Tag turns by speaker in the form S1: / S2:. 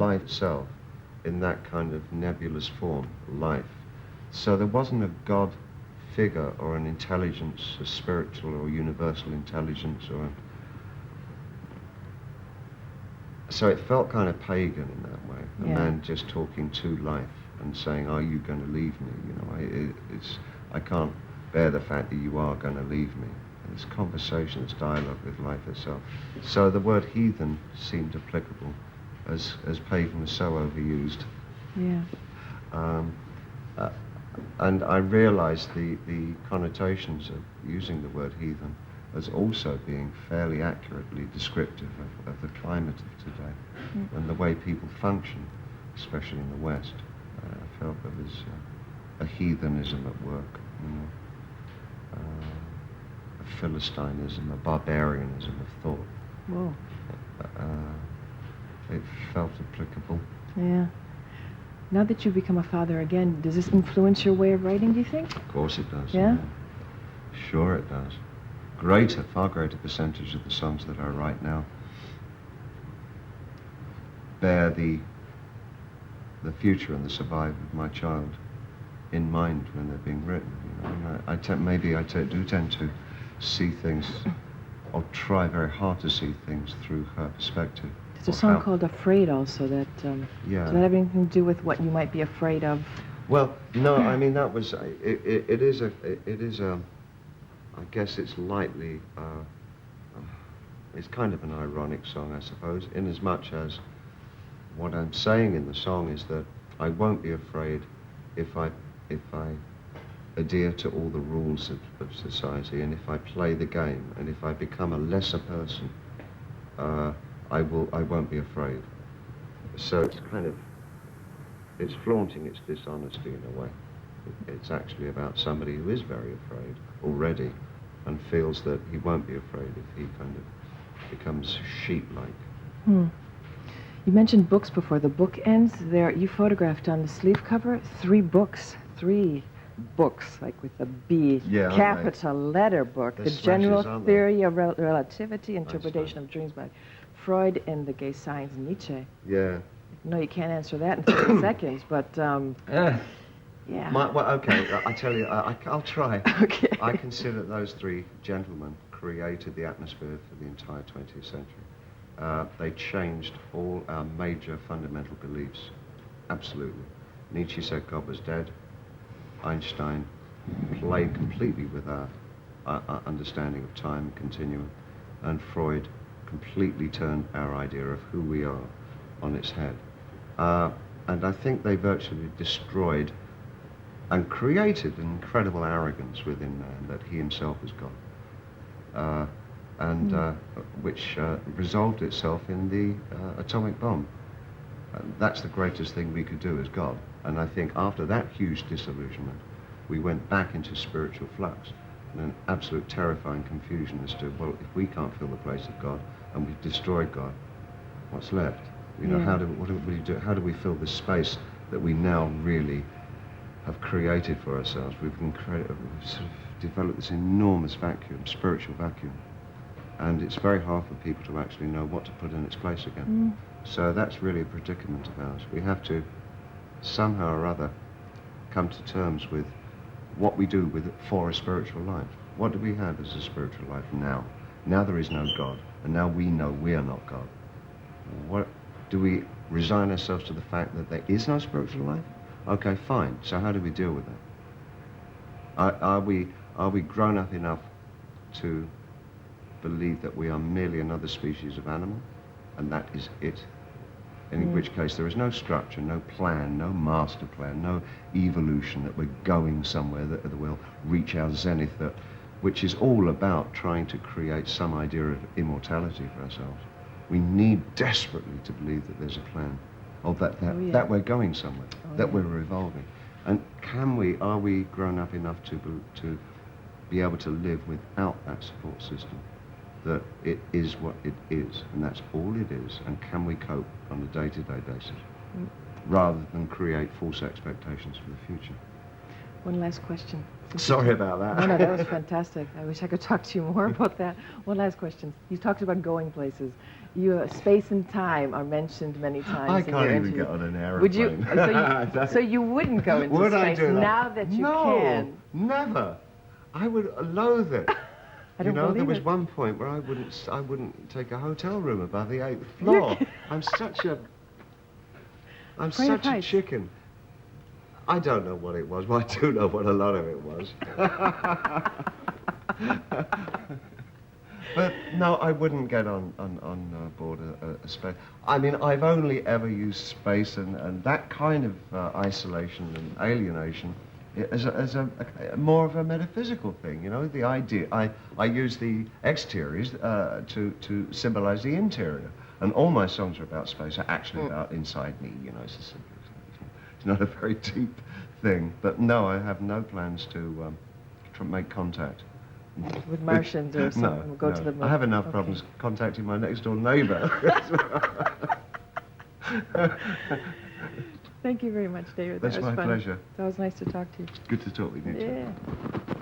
S1: life itself in that kind of nebulous form, life. So there wasn't a God figure or an intelligence, a spiritual or universal intelligence, so it felt kind of pagan in that way. A man just talking to life and saying, "Are you going to leave me?" You know, I can't bear the fact that you are going to leave me. It's conversation, it's dialogue with life itself. So the word heathen seemed applicable, as pagan was so overused.
S2: Yeah.
S1: And I realized the connotations of using the word heathen as also being fairly accurately descriptive of the climate of today and the way people function, especially in the West. I felt there was a heathenism at work, you know, a philistinism, a barbarianism of thought.
S2: Whoa.
S1: It felt applicable.
S2: Yeah. Now that you've become a father again, does this influence your way of writing, do you think?
S1: Of course it does.
S2: Yeah?
S1: Sure it does. Far greater percentage of the songs that I write now bear the future and the survival of my child in mind when they're being written. You know? And I do tend to see things, or try very hard to see things through her perspective.
S2: There's a song called Afraid also that, does that have anything to do with what you might be afraid of?
S1: Well, no, I mean, that was, it is I guess it's lightly, it's kind of an ironic song, I suppose, in as much as what I'm saying in the song is that I won't be afraid if I adhere to all the rules of society, and if I play the game, and if I become a lesser person, I won't be afraid. So it's kind of, it's flaunting its dishonesty in a way. It's actually about somebody who is very afraid already and feels that he won't be afraid if he kind of becomes sheep-like.
S2: You mentioned books before. The book ends there. You photographed on the sleeve cover three books, like with a B, capital letter book. The General Theory of Relativity, Interpretation of Dreams by Freud and the Gay Science Nietzsche.
S1: Yeah.
S2: No, you can't answer that in 30 seconds, but, yeah.
S1: Well, okay, I tell you, I'll try.
S2: Okay.
S1: I consider those three gentlemen created the atmosphere for the entire 20th century. They changed all our major fundamental beliefs, absolutely. Nietzsche said God was dead. Einstein played completely with our understanding of time and continuum, and Freud completely turned our idea of who we are on its head. And I think they virtually destroyed and created an incredible arrogance within man that he himself was God, which resolved itself in the atomic bomb. That's the greatest thing we could do as God. And I think after that huge disillusionment, we went back into spiritual flux and an absolute terrifying confusion as to, well, if we can't fill the place of God and we've destroyed God, what's left? You know, what do we do? How do we fill this space that we now really have created for ourselves? We've sort of developed this enormous vacuum, spiritual vacuum. And it's very hard for people to actually know what to put in its place again. So that's really a predicament of ours. We have to somehow or other come to terms with what we do for a spiritual life. What do we have as a spiritual life now? Now there is no God, and now we know we are not God. What do we resign ourselves to the fact that there is no spiritual life? Okay, fine. So how do we deal with that? Are we grown up enough to believe that we are merely another species of animal, and that is it? In which case there is no structure, no plan, no master plan, no evolution, that we're going somewhere, that we'll reach our zenith, which is all about trying to create some idea of immortality for ourselves. We need desperately to believe that there's a plan, or that we're going somewhere, that we're evolving. And are we grown up enough to be able to live without that support system? That it is what it is, and that's all it is, and can we cope on a day-to-day basis, rather than create false expectations for the future?
S2: One last question.
S1: Sorry about that.
S2: No, that was fantastic. I wish I could talk to you more about that. One last question. You talked about going places. Space and time are mentioned many times.
S1: I
S2: in
S1: can't
S2: your
S1: even
S2: interview.
S1: get on an airplane.
S2: Would you? So you wouldn't go into
S1: Would
S2: space
S1: I do that?
S2: now that you can?
S1: No, never. I would loathe it.
S2: I don't believe
S1: there was
S2: it.
S1: one point where I wouldn't take a hotel room above the 8th floor. I'm such a chicken. I don't know what it was, but I do know what a lot of it was. But no, I wouldn't get on board a space. I mean, I've only ever used space and that kind of isolation and alienation as a more of a metaphysical thing, you know, the idea. I use the exteriors to symbolize the interior. And all my songs are about space, are actually about inside me, you know, it's not a very deep thing. But no, I have no plans to make contact.
S2: With Martians or something,
S1: No,
S2: go to the moon.
S1: I have enough problems contacting my next door neighbor.
S2: Thank you very much, David.
S1: That's
S2: that was
S1: my
S2: fun.
S1: pleasure.
S2: That was nice to talk to you.
S1: Good to talk with you too.
S2: Yeah.